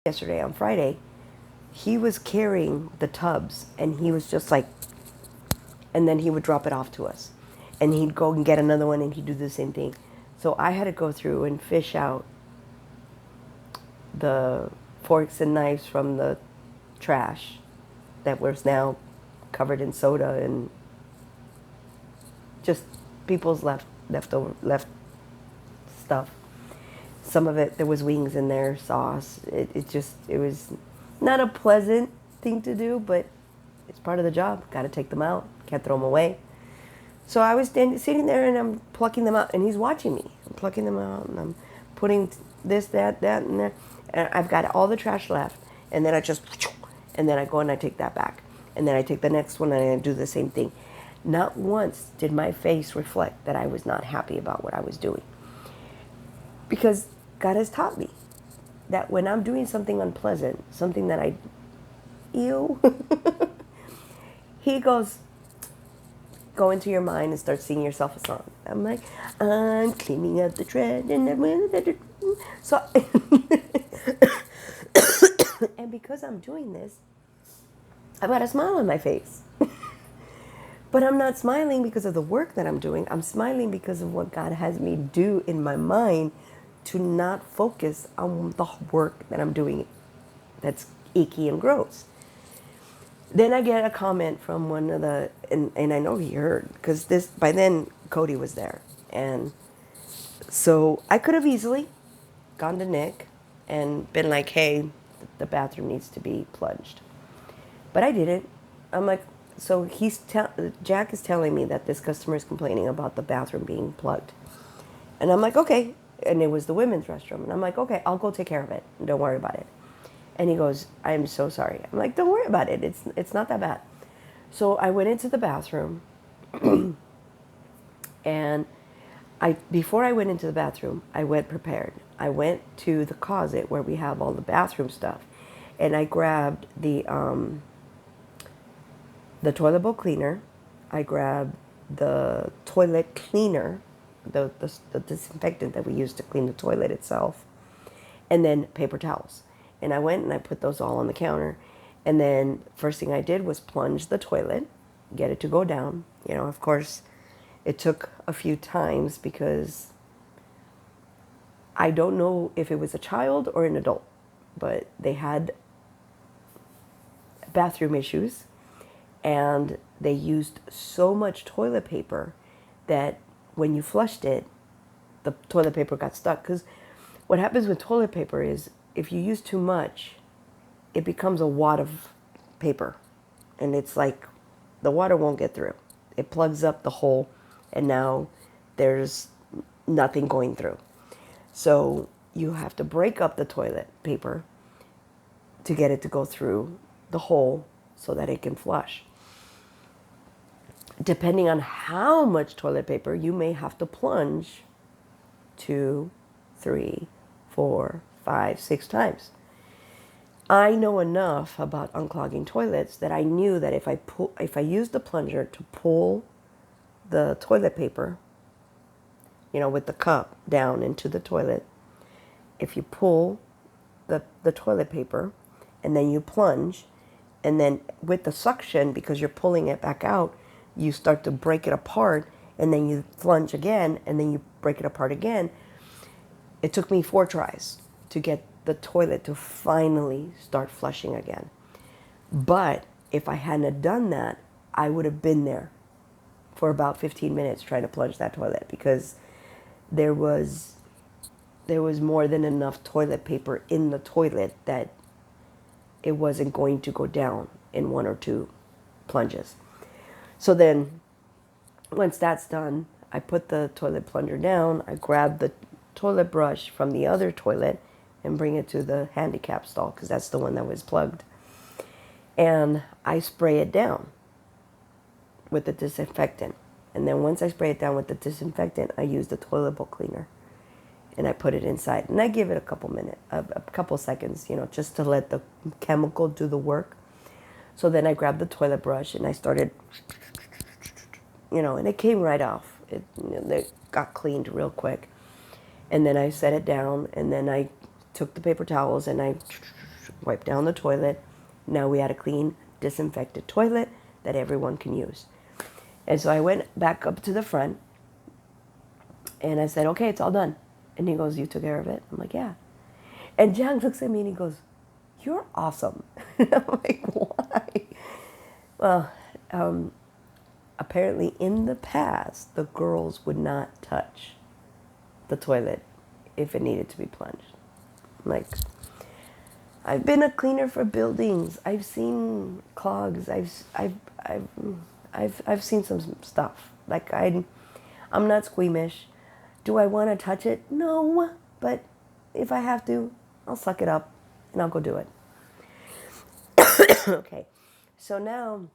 yesterday on Friday, he was carrying the tubs and he was just like, and then he would drop it off to us. And he'd go and get another one and he'd do the same thing. So I had to go through and fish out the forks and knives from the trash that was now covered in soda and just people's left stuff. Some of it, there was wings in there, sauce. It was not a pleasant thing to do, but it's part of the job. Got to take them out. Can't throw them away. So I was sitting there and I'm plucking them out, and he's watching me. I'm plucking them out, and I'm putting this, that, and there. And I've got all the trash left, and then and then I go and I take that back. And then I take the next one and I do the same thing. Not once did my face reflect that I was not happy about what I was doing. Because God has taught me that when I'm doing something unpleasant, something that ew, he goes, go into your mind and start singing yourself a song. I'm like, I'm cleaning up the trash and so, and because I'm doing this, I've got a smile on my face. But I'm not smiling because of the work that I'm doing. I'm smiling because of what God has me do in my mind to not focus on the work that I'm doing that's icky and gross. Then I get a comment from one of the, and I know he heard, because by then Cody was there. And so I could have easily gone to Nick and been like, hey, the bathroom needs to be plunged. But I didn't. I'm like, so Jack is telling me that this customer is complaining about the bathroom being plugged. And I'm like, okay. And it was the women's restroom. And I'm like, okay, I'll go take care of it. Don't worry about it. And he goes, I'm so sorry. I'm like, don't worry about it. It's not that bad. So I went into the bathroom. And before I went into the bathroom, I went prepared. I went to the closet where we have all the bathroom stuff. And I grabbed the toilet bowl cleaner. I grabbed the toilet cleaner, the disinfectant that we use to clean the toilet itself, and then paper towels. And I went and I put those all on the counter. And then first thing I did was plunge the toilet, get it to go down. You know, of course, it took a few times because I don't know if it was a child or an adult, but they had bathroom issues. And they used so much toilet paper that when you flushed it, the toilet paper got stuck. Because what happens with toilet paper is if you use too much, it becomes a wad of paper. And it's like the water won't get through. It plugs up the hole, and now there's nothing going through. So you have to break up the toilet paper to get it to go through the hole so that it can flush. Depending on how much toilet paper, you may have to plunge 2, 3, 4, 5, 6 times. I know enough about unclogging toilets that I knew that if I used the plunger to pull the toilet paper, you know, with the cup down into the toilet, if you pull the toilet paper and then you plunge, and then with the suction, because you're pulling it back out, you start to break it apart, and then you plunge again, and then you break it apart again. It took me 4 tries to get the toilet to finally start flushing again. But if I hadn't done that, I would have been there for about 15 minutes trying to plunge that toilet, because there was more than enough toilet paper in the toilet that it wasn't going to go down in 1 or 2 plunges. So then, once that's done, I put the toilet plunger down, I grab the toilet brush from the other toilet and bring it to the handicap stall, because that's the one that was plugged. And I spray it down with the disinfectant. And then once I spray it down with the disinfectant, I use the toilet bowl cleaner. And I put it inside. And I give it a couple seconds, you know, just to let the chemical do the work. So then I grabbed the toilet brush and I started, you know, and it came right off. It got cleaned real quick. And then I set it down, and then I took the paper towels and I wipe down the toilet. Now we had a clean, disinfected toilet that everyone can use. And so I went back up to the front and I said, okay, it's all done. And he goes, you took care of it? I'm like, yeah. And John looks at me and he goes, you're awesome. And I'm like, why? Well, apparently in the past, the girls would not touch the toilet if it needed to be plunged. Like, I've been a cleaner for buildings. I've seen clogs. I've seen some stuff. Like, I'm not squeamish. Do I want to touch it? No. But if I have to, I'll suck it up and I'll go do it. Okay. So now,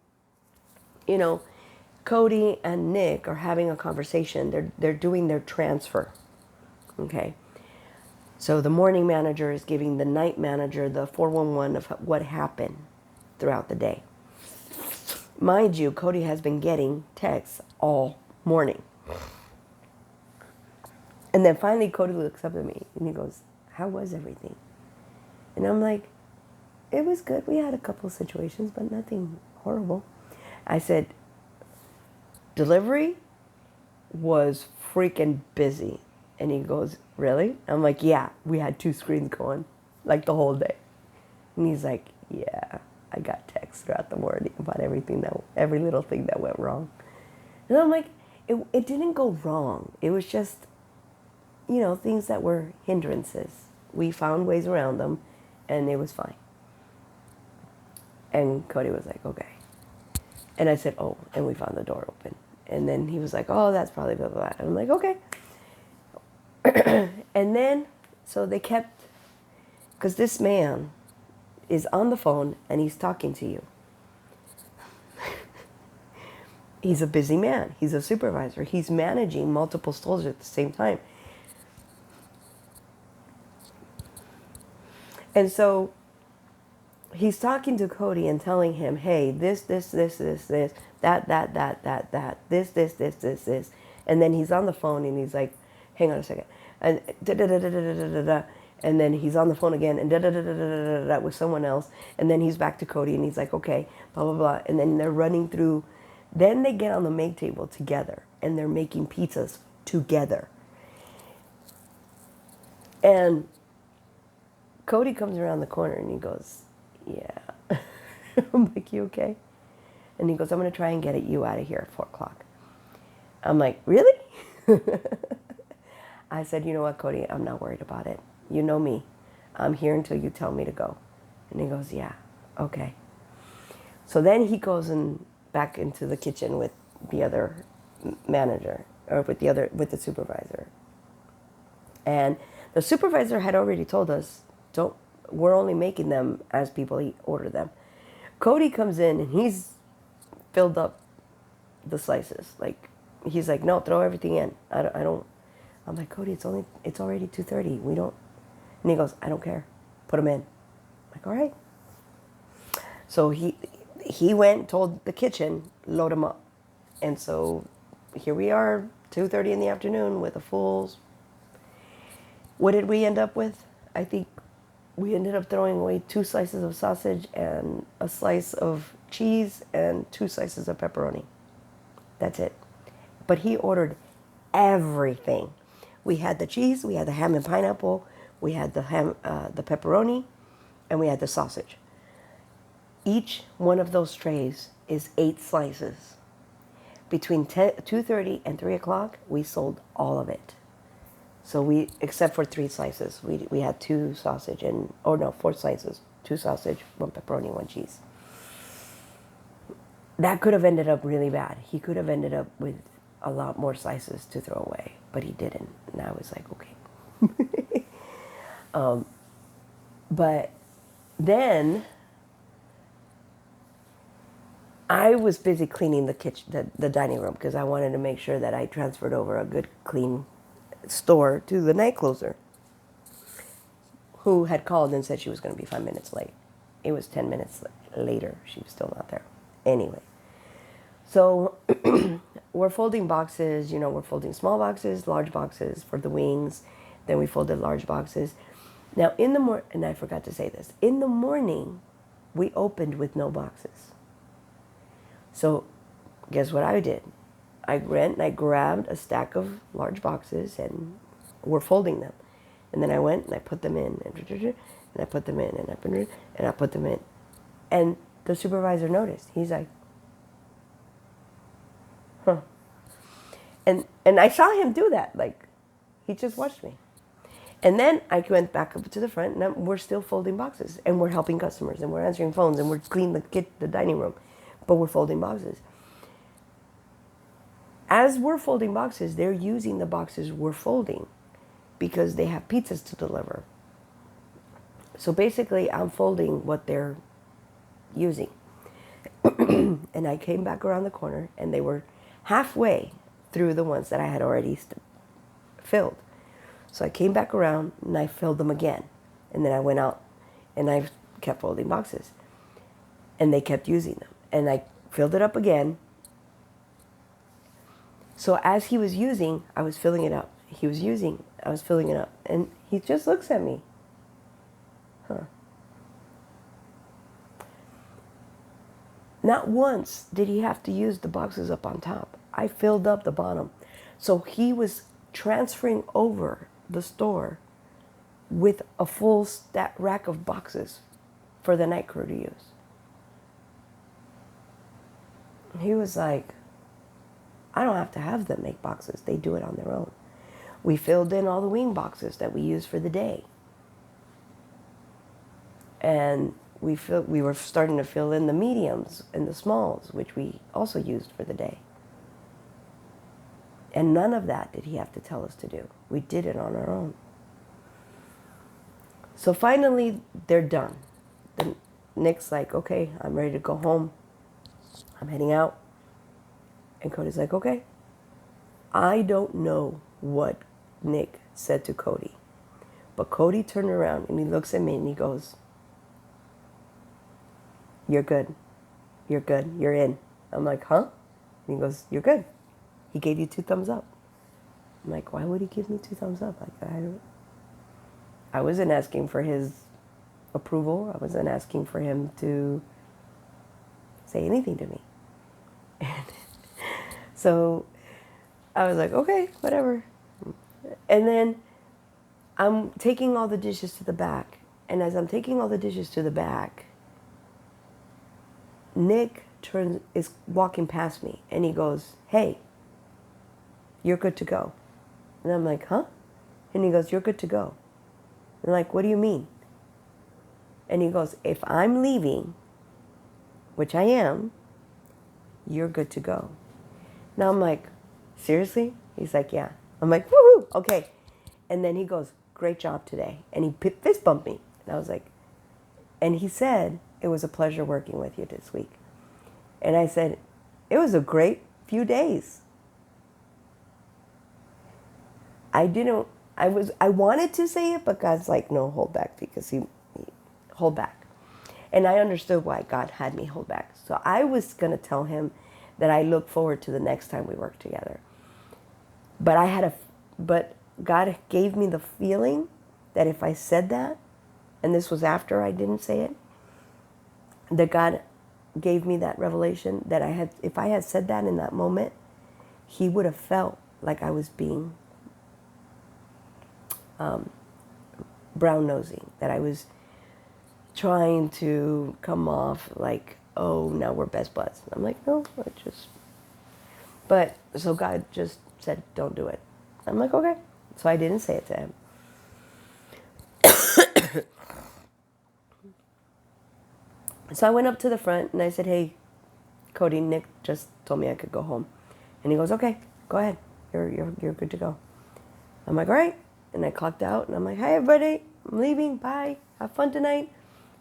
Cody and Nick are having a conversation. They're doing their transfer. Okay. So the morning manager is giving the night manager the 411 of what happened throughout the day. Mind you, Cody has been getting texts all morning. And then finally Cody looks up at me and he goes, how was everything? And I'm like, it was good. We had a couple of situations, but nothing horrible. I said, delivery was freaking busy. And he goes, really? I'm like, yeah, we had 2 screens going, like the whole day. And he's like, yeah, I got texts throughout the morning about every little thing that went wrong. And I'm like, it didn't go wrong. It was just, things that were hindrances. We found ways around them, and it was fine. And Cody was like, okay. And I said, oh, and we found the door open. And then he was like, oh, that's probably blah, blah, blah. And I'm like, okay. And then, so they kept, because this man is on the phone and he's talking to you. He's a busy man. He's a supervisor. He's managing multiple stores at the same time. And so he's talking to Cody and telling him, hey, this, that, this. And then he's on the phone and he's like, hang on a second. And da-da-da-da-da-da-da-da. And then he's on the phone again and da-da-da-da-da-da-da with someone else. And then he's back to Cody and he's like, okay, blah, blah, blah. And then they're running through. Then they get on the make table together and they're making pizzas together. And Cody comes around the corner and he goes, yeah. I'm like, you okay? And he goes, I'm going to try and get you out of here at 4 o'clock. I'm like, really? I said, you know what, Cody, I'm not worried about it. You know me. I'm here until you tell me to go. And he goes, yeah, okay. So then he goes back into the kitchen with the other manager, or with the supervisor. And the supervisor had already told us, we're only making them as people order them. Cody comes in and he's filled up the slices. Like, he's like, no, throw everything in. I don't. I'm like, Cody, it's already 2:30. We don't. And he goes, I don't care. Put them in. I'm like, all right. So he went, told the kitchen, load them up. And so here we are, 2:30 in the afternoon with a full. What did we end up with? I think we ended up throwing away 2 slices of sausage and a slice of cheese and 2 slices of pepperoni. That's it. But he ordered everything. We had the cheese, we had the ham and pineapple, we had the pepperoni, and we had the sausage. Each one of those trays is 8 slices. Between 2:30 and 3 o'clock, we sold all of it. So except for 3 slices, we had 2 sausage 4 slices, 2 sausage, 1 pepperoni, 1 cheese. That could have ended up really bad. He could have ended up with a lot more slices to throw away, but he didn't. And I was like, okay. But then I was busy cleaning the kitchen, the dining room, because I wanted to make sure that I transferred over a good, clean store to the night closer, who had called and said she was going to be 5 minutes late. It was 10 minutes later. She was still not there. Anyway, so we're folding boxes. We're folding small boxes, large boxes for the wings. Then we folded large boxes. Now, in the morning, and I forgot to say this, in the morning, we opened with no boxes. So guess what I did? I went and I grabbed a stack of large boxes and we're folding them. And then I went and I put them in and I put them in and I put them in. And the supervisor noticed. He's like, huh. And I saw him do that. Like, he just watched me. And then I went back up to the front and we're still folding boxes and we're helping customers and we're answering phones and we're cleaning the dining room, but we're folding boxes. As we're folding boxes, they're using the boxes we're folding because they have pizzas to deliver. So basically, I'm folding what they're using. And I came back around the corner and they were halfway through the ones that I had already filled. So I came back around and I filled them again. And then I went out and I kept folding boxes. And they kept using them. And I filled it up again. So as he was using, I was filling it up. He was using, I was filling it up. And he just looks at me. Huh. Not once did he have to use the boxes up on top. I filled up the bottom. So he was transferring over the store with a full rack of boxes for the night crew to use. He was like, I don't have to have them make boxes. They do it on their own. We filled in all the wing boxes that we use for the day. And we were starting to fill in the mediums and the smalls, which we also used for the day. And none of that did he have to tell us to do. We did it on our own. So finally, they're done. Then Nick's like, okay, I'm ready to go home. I'm heading out. And Cody's like, okay. I don't know what Nick said to Cody. But Cody turned around and he looks at me and he goes, you're good. You're good. You're in. I'm like, huh? And he goes, you're good. He gave you 2 thumbs up. I'm like, why would he give me 2 thumbs up? Like, I wasn't asking for his approval. I wasn't asking for him to say anything to me. And so I was like, okay, whatever. And then I'm taking all the dishes to the back. And as I'm taking all the dishes to the back, Nick is walking past me and he goes, hey, you're good to go. And I'm like, huh? And he goes, you're good to go. And I'm like, what do you mean? And he goes, if I'm leaving, which I am, you're good to go. Now I'm like, seriously? He's like, yeah. I'm like, woohoo, okay. And then he goes, great job today. And he fist bumped me. And I was like, and he said, it was a pleasure working with you this week. And I said, it was a great few days. I wanted to say it, but God's like, no, hold back, because he hold back. And I understood why God had me hold back. So I was going to tell him that I look forward to the next time we work together. But God gave me the feeling that if I said that, and this was after I didn't say it, that God gave me that revelation that if I had said that in that moment, he would have felt like I was being brown-nosing, that I was trying to come off like, oh, now we're best buds. I'm like, no, so God just said, don't do it. I'm like, okay. So I didn't say it to him. So I went up to the front and I said, hey, Cody, Nick just told me I could go home. And he goes, okay, go ahead. You're good to go. I'm like, all right. And I clocked out and I'm like, hi, everybody. I'm leaving. Bye. Have fun tonight.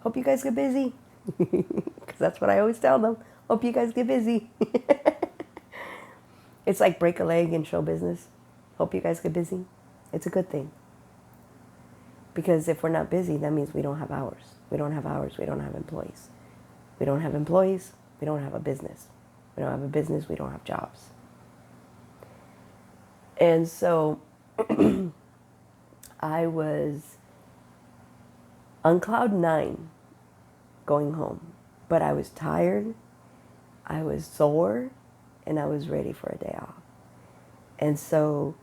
Hope you guys get busy. Because that's what I always tell them. Hope you guys get busy. It's like break a leg in show business. Hope you guys get busy. It's a good thing. Because if we're not busy, that means we don't have hours. We don't have hours. We don't have employees. We don't have employees. We don't have a business. We don't have a business. We don't have jobs. And so I was on cloud nine going home. But I was tired, I was sore, and I was ready for a day off. And so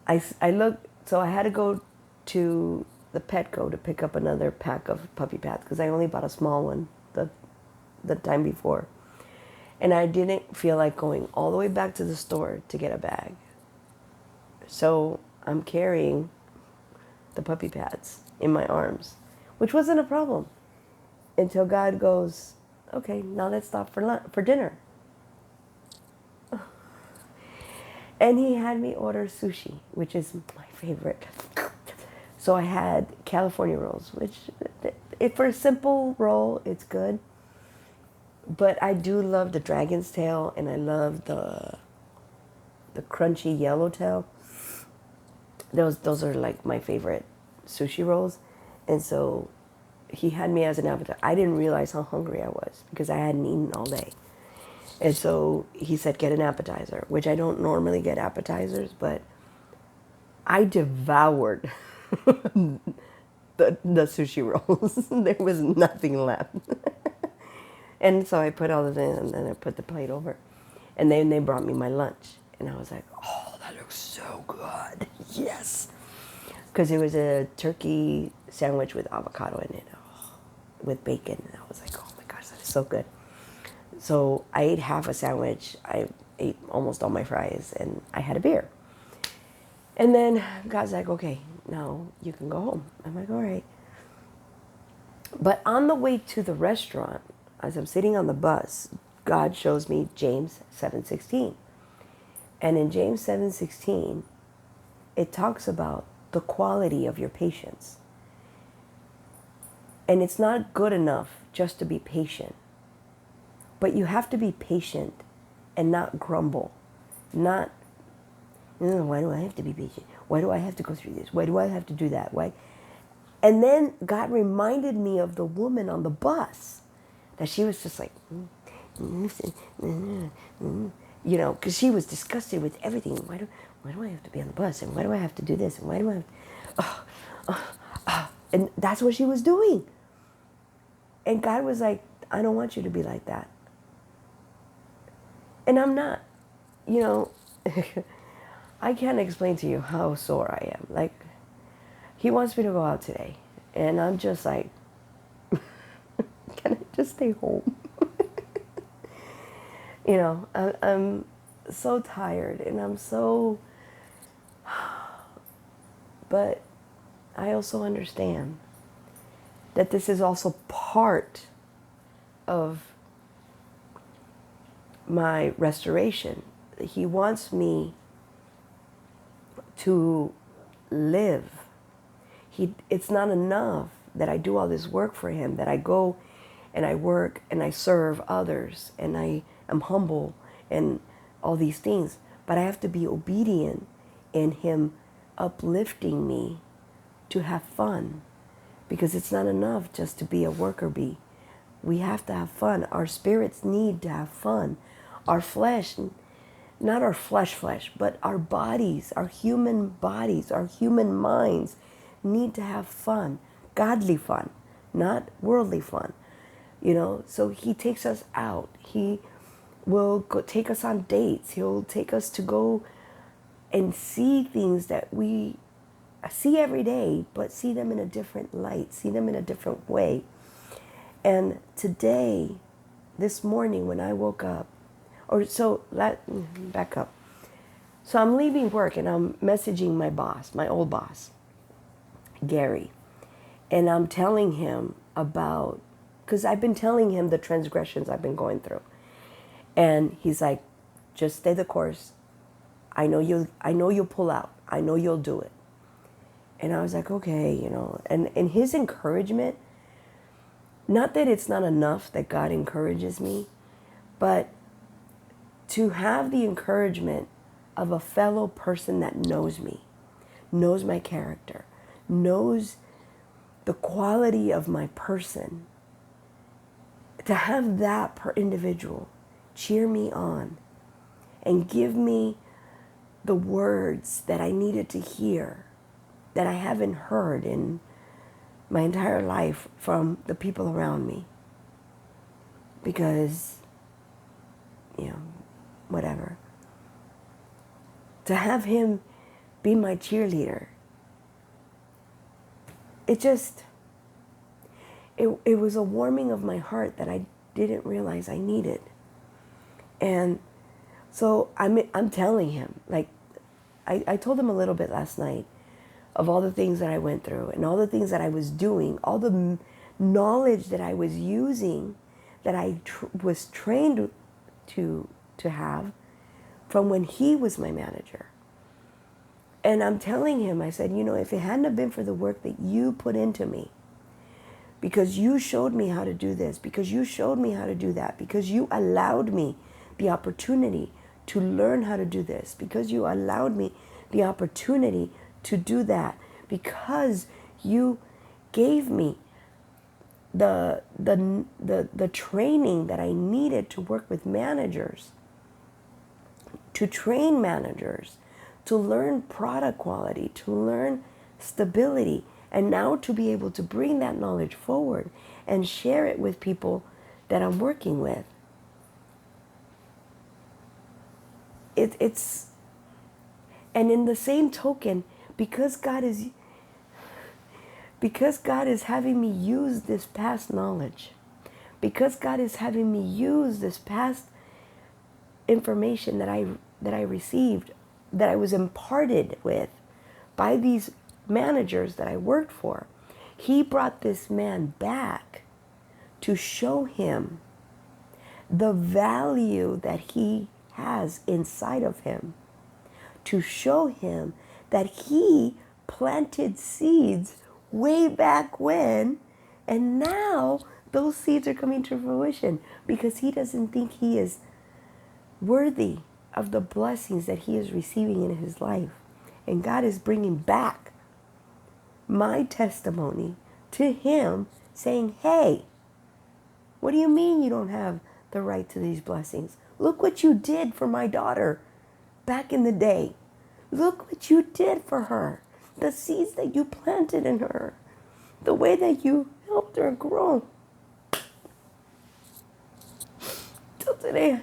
I looked, so I had to go to the Petco to pick up another pack of puppy pads because I only bought a small one the time before. And I didn't feel like going all the way back to the store to get a bag. So I'm carrying the puppy pads in my arms, which wasn't a problem until God goes, okay, now let's stop for dinner. And he had me order sushi, which is my favorite. So I had California rolls, which for a simple roll, it's good. But I do love the dragon's tail, and I love the crunchy yellowtail. Those are like my favorite sushi rolls. And so he had me as an appetizer. I didn't realize how hungry I was because I hadn't eaten all day. And so he said, get an appetizer, which I don't normally get appetizers, but I devoured the sushi rolls. There was nothing left. And so I put all of it in, and then I put the plate over. And then they brought me my lunch. And I was like, oh, that looks so good. Yes. Because it was a turkey sandwich with avocado in it, with bacon. And I was like, oh my gosh, that is so good. So I ate half a sandwich. I ate almost all my fries, and I had a beer. And then God's like, okay, now you can go home. I'm like, all right. But on the way to the restaurant, as I'm sitting on the bus, God shows me James 7:16. And in James 7:16, it talks about the quality of your patience. And it's not good enough just to be patient. But you have to be patient and not grumble. Not, why do I have to be patient? Why do I have to go through this? Why do I have to do that? Why? And then God reminded me of the woman on the bus, that she was just like, because she was disgusted with everything. Why do I have to be on the bus? And why do I have to do this? And why do I have and that's what she was doing. And God was like, I don't want you to be like that. And I'm not, I can't explain to you how sore I am. Like, he wants me to go out today. And I'm just like, can I just stay home? I'm so tired, and I'm so, but I also understand that this is also part of my restoration. He wants me to live. It's not enough that I do all this work for him, that I go and I work and I serve others and I am humble and all these things. But I have to be obedient in him uplifting me to have fun, because it's not enough just to be a worker bee. We have to have fun. Our spirits need to have fun. Our flesh, not our flesh, but our bodies, our human minds need to have fun, godly fun, not worldly fun. So he takes us out. He will take us on dates. He'll take us to go and see things that we see every day, but see them in a different light, see them in a different way. And today, this morning when I woke up, back up. So I'm leaving work and I'm messaging my boss, my old boss, Gary. And I'm telling him about, because I've been telling him the transgressions I've been going through. And he's like, just stay the course. I know you'll pull out. I know you'll do it. And I was like, okay, and his encouragement, not that it's not enough that God encourages me, but to have the encouragement of a fellow person that knows me, knows my character, knows the quality of my person, to have that per individual cheer me on and give me the words that I needed to hear, that I haven't heard in my entire life from the people around me. Because, whatever. To have him be my cheerleader, it was a warming of my heart that I didn't realize I needed. And so I'm telling him, like, I told him a little bit last night of all the things that I went through and all the things that I was doing, all the knowledge that I was using, that I was trained to have from when he was my manager. And I'm telling him, I said, if it hadn't have been for the work that you put into me, because you showed me how to do this, because you showed me how to do that, because you allowed me the opportunity to learn how to do this, because you allowed me the opportunity to do that, because you gave me the training that I needed to work with managers, to train managers, to learn product quality, to learn stability, and now to be able to bring that knowledge forward and share it with people that I'm working with. And in the same token, because God is having me use this past knowledge, because God is having me use this past information that I received, that I was imparted with by these managers that I worked for, he brought this man back to show him the value that he has inside of him, to show him that he planted seeds way back when, and now those seeds are coming to fruition because he doesn't think he is worthy of the blessings that he is receiving in his life. And God is bringing back my testimony to him, saying, hey, what do you mean you don't have the right to these blessings? Look what you did for my daughter back in the day. Look what you did for her. The seeds that you planted in her. The way that you helped her grow. Till today, I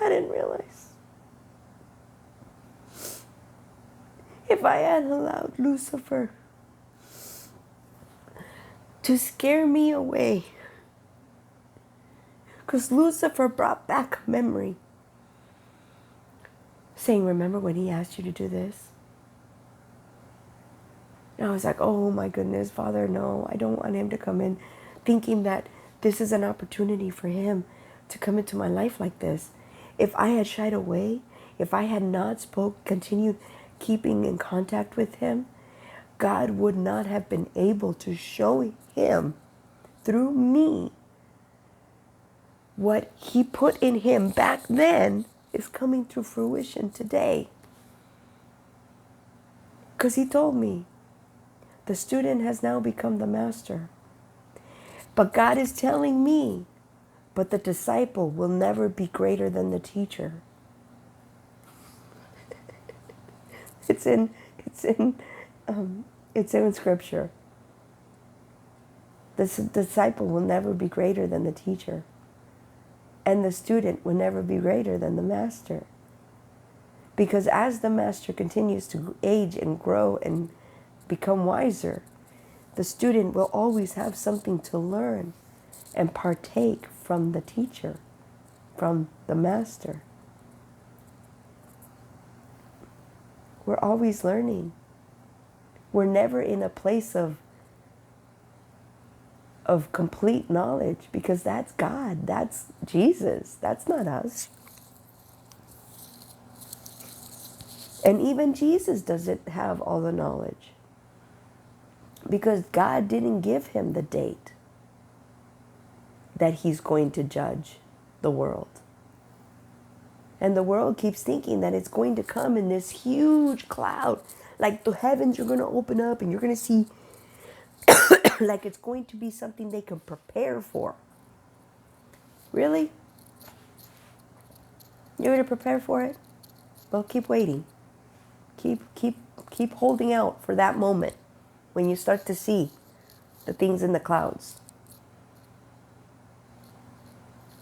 didn't realize. If I had allowed Lucifer to scare me away, because Lucifer brought back a memory saying, remember when he asked you to do this? And I was like, oh my goodness, Father, no, I don't want him to come in thinking that this is an opportunity for him to come into my life like this. If I had shied away, if I had not continued keeping in contact with him, God would not have been able to show him through me what he put in him back then is coming to fruition today. Because he told me, the student has now become the master. But God is telling me, but the disciple will never be greater than the teacher. It's in scripture. The disciple will never be greater than the teacher. And the student will never be greater than the master. Because as the master continues to age and grow and become wiser, the student will always have something to learn and partake from the teacher, from the master. We're always learning. We're never in a place of complete knowledge, because that's God, that's Jesus, that's not us. And even Jesus doesn't have all the knowledge, because God didn't give him the date that he's going to judge the world. And the world keeps thinking that it's going to come in this huge cloud, like the heavens are going to open up and you're going to see like it's going to be something they can prepare for. Really? You're going to prepare for it? Well, keep waiting. Keep Keep holding out for that moment when you start to see the things in the clouds.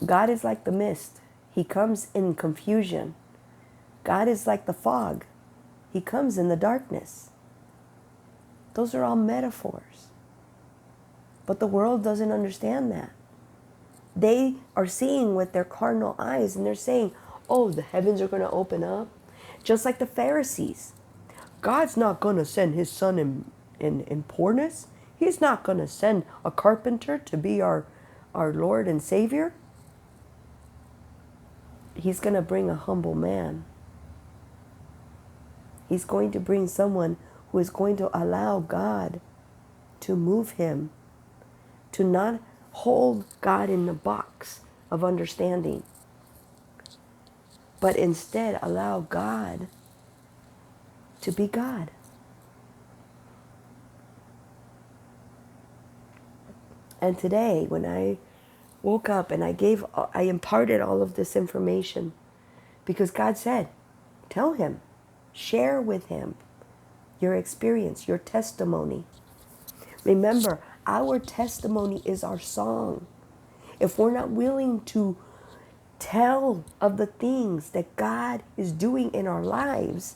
God is like the mist. He comes in confusion. God is like the fog. He comes in the darkness. Those are all metaphors. But the world doesn't understand that. They are seeing with their carnal eyes, and they're saying, oh, the heavens are going to open up. Just like the Pharisees. God's not going to send his son in poorness. He's not going to send a carpenter to be our Lord and Savior. He's going to bring a humble man. He's going to bring someone who is going to allow God to move him, to not hold God in the box of understanding, but instead allow God to be God. And today, when I woke up and I imparted all of this information, because God said, tell him, share with him your experience, your testimony. Remember, our testimony is our song. If we're not willing to tell of the things that God is doing in our lives,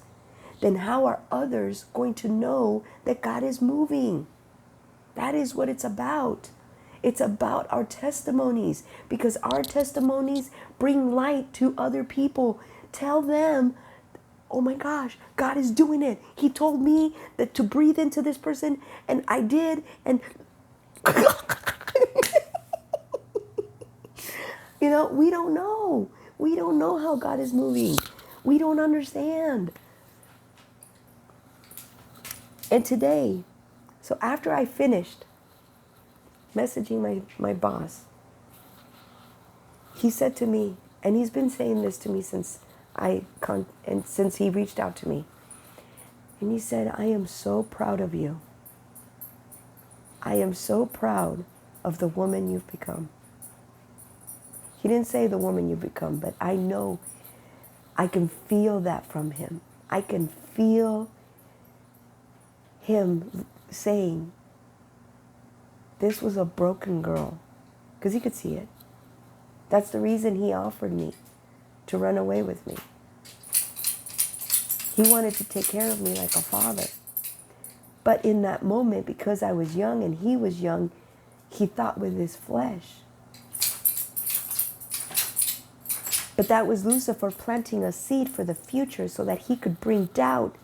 then how are others going to know that God is moving? That is what it's about. It's about our testimonies, because our testimonies bring light to other people. Tell them, oh my gosh, God is doing it. He told me that to breathe into this person, and I did, and you know, we don't know. We don't know how God is moving. We don't understand. And today, so after I finished messaging my boss, he said to me, and he's been saying this to me since since he reached out to me. And he said, I am so proud of you. I am so proud of the woman you've become. He didn't say the woman you've become, but I know, I can feel that from him. I can feel him saying, this was a broken girl, because he could see it. That's the reason he offered me to run away with me. He wanted to take care of me like a father. But in that moment, because I was young and he was young, he thought with his flesh. But that was Lucifer planting a seed for the future so that he could bring doubt,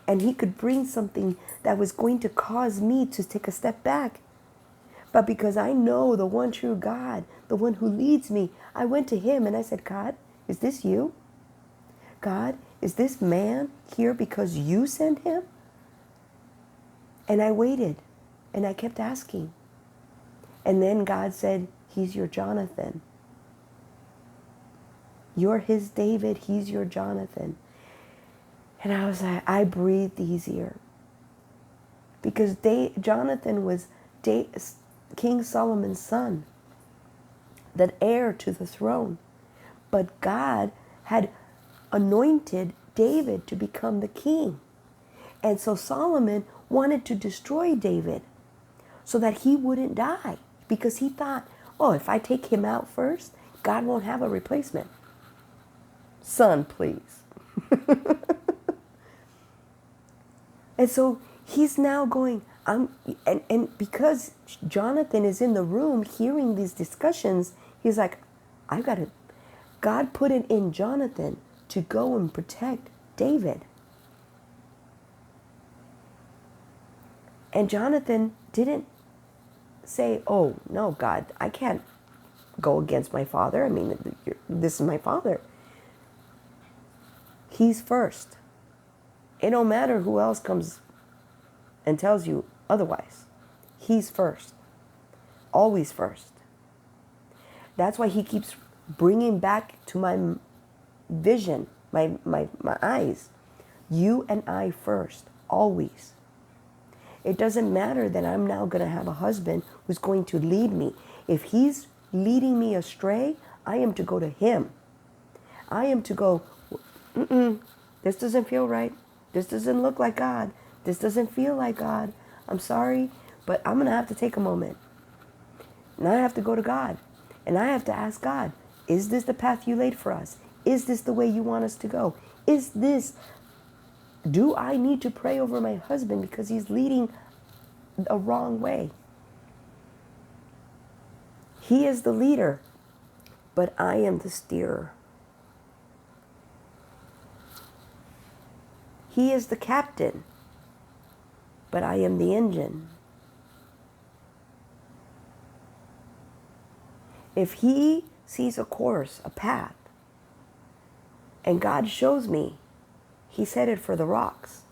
and he could bring something that was going to cause me to take a step back. But because I know the one true God, the one who leads me, I went to him and I said, God, is this you? God, is this man here because you sent him? And I waited and I kept asking. And then God said, he's your Jonathan. You're his David, he's your Jonathan. And I was like, I breathed easier. Because Jonathan was King Solomon's son, the heir to the throne. But God had anointed David to become the king. And so Solomon wanted to destroy David so that he wouldn't die. Because he thought, oh, if I take him out first, God won't have a replacement. Son, please. And so he's now going, and because Jonathan is in the room hearing these discussions, he's like, God put it in Jonathan to go and protect David. And Jonathan didn't say, oh, no, God, I can't go against my father. I mean, this is my father. He's first. It don't matter who else comes and tells you otherwise. He's first. Always first. That's why he keeps bringing back to my vision, my eyes. You and I first. Always. It doesn't matter that I'm now going to have a husband who's going to lead me. If he's leading me astray, I am to go to him. I am to go, this doesn't feel right. This doesn't look like God. This doesn't feel like God. I'm sorry, but I'm going to have to take a moment. And I have to go to God. And I have to ask God, is this the path you laid for us? Is this the way you want us to go? Do I need to pray over my husband because he's leading a wrong way? He is the leader, but I am the steerer. He is the captain, but I am the engine. If he sees a course, a path, and God shows me he's headed for the rocks,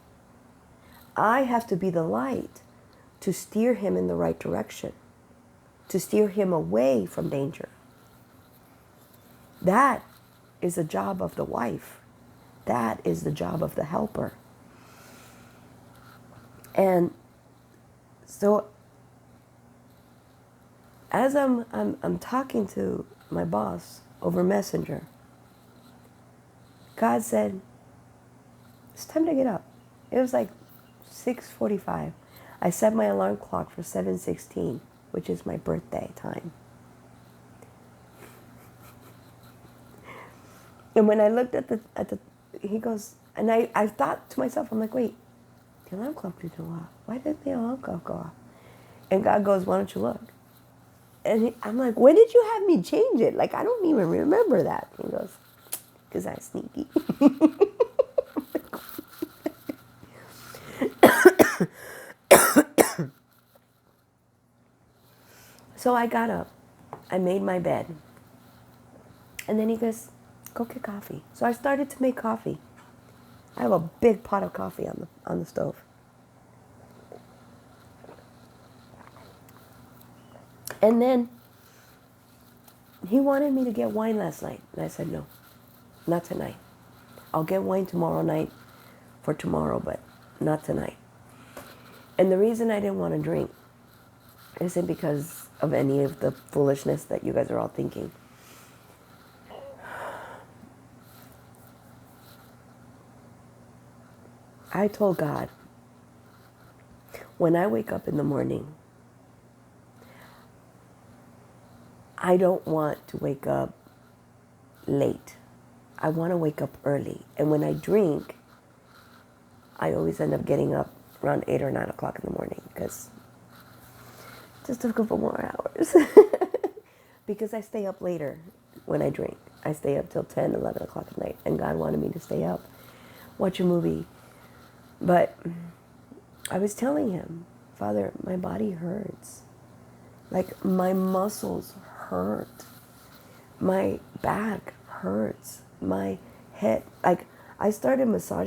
I have to be the light to steer him in the right direction, to steer him away from danger. That is the job of the wife. That is the job of the helper. And so as I'm talking to my boss over Messenger, God said, it's time to get up. It was like 6:45. I set my alarm clock for 7:16, which is my birthday time. And when I looked at the he goes, and I thought to myself, I'm like, wait, the alarm clock didn't go off. Why did the alarm clock go off? And God goes, why don't you look? And I'm like, when did you have me change it? Like, I don't even remember that. He goes, because I'm sneaky. So I got up. I made my bed. And then he goes, go get coffee. So I started to make coffee. I have a big pot of coffee on the stove. And then he wanted me to get wine last night. And I said, no, not tonight. I'll get wine tomorrow night for tomorrow, but not tonight. And the reason I didn't want to drink isn't because of any of the foolishness that you guys are all thinking. I told God, when I wake up in the morning, I don't want to wake up late. I want to wake up early. And when I drink, I always end up getting up around 8 or 9 o'clock in the morning because just a couple more hours. Because I stay up later when I drink. I stay up till 10, 11 o'clock at night. And God wanted me to stay up, watch a movie. But I was telling him, Father, my body hurts. Like, my muscles hurt. My back hurts. My head, like, I started massaging